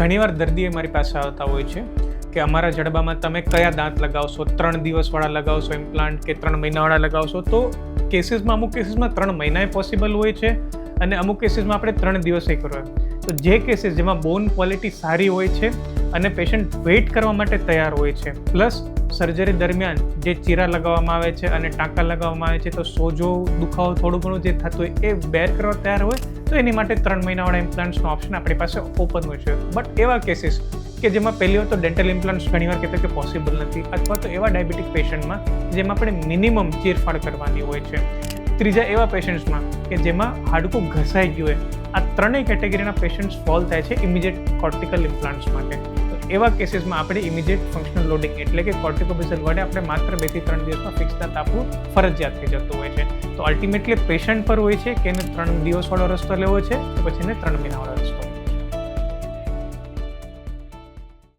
ઘણીવાર દર્દીઓ મારી પાસે આવતા હોય છે કે અમારા જડબામાં તમે કયા દાંત લગાવશો, 3 દિવસવાળા લગાવશો ઇમ્પ્લાન્ટ કે 3 મહિનાવાળા લગાવશો. તો અમુક કેસીસમાં 3 મહિનાએ પોસિબલ હોય છે અને અમુક કેસીસમાં આપણે 3 દિવસે કરવા. તો જે કેસીસ જેમાં બોન ક્વોલિટી સારી હોય છે અને પેશન્ટ વેઇટ કરવા માટે તૈયાર હોય છે, પ્લસ સર્જરી દરમિયાન જે ચીરા લગાવવામાં આવે છે અને ટાંકા લગાવવામાં આવે છે, તો સોજો દુખાવો થોડું ઘણું જે થતું હોય એ બેર કરવા તૈયાર હોય, તો એની માટે 3 મહિનાવાળા ઇમ્પ્લાન્ટ્સનો ઓપ્શન આપણી પાસે ઓપન હોય છે. બટ એવા કેસીસ કે જેમાં પહેલી વાર તો ડેન્ટલ ઇમ્પ્લાન્ટ્સ ઘણીવાર કહેતા કે પોસિબલ નથી, અથવા તો એવા ડાયાબિટીક પેશન્ટમાં જેમાં આપણે મિનિમમ ચીરફાડ કરવાની હોય છે. ત્રીજા એવા પેશન્ટ્સમાં કે જેમાં હાડકું ઘસાઈ ગયું હોય. આ ત્રણેય કેટેગરીના પેશન્ટ્સ ફોલ થાય છે ઇમિડિયેટ કોર્ટિકલ ઇમ્પ્લાન્ટ્સ માટે. તો એવા કેસીસમાં આપણે ઇમિડિયેટ ફંક્શનલ લોડિંગ એટલે કે કોર્ટિકોબેઝલ વડે આપણે માત્ર 2 થી 3 દિવસમાં ફિક્સ દાંત આપવું ફરજિયાત થઈ જતું હોય છે. તો અલ્ટિમેટલી પેશન્ટ પર હોય છે કે એને 3 દિવસવાળો રસ્તો લેવો છે કે પછી એને 3 મહિનાવાળો રસ્તો.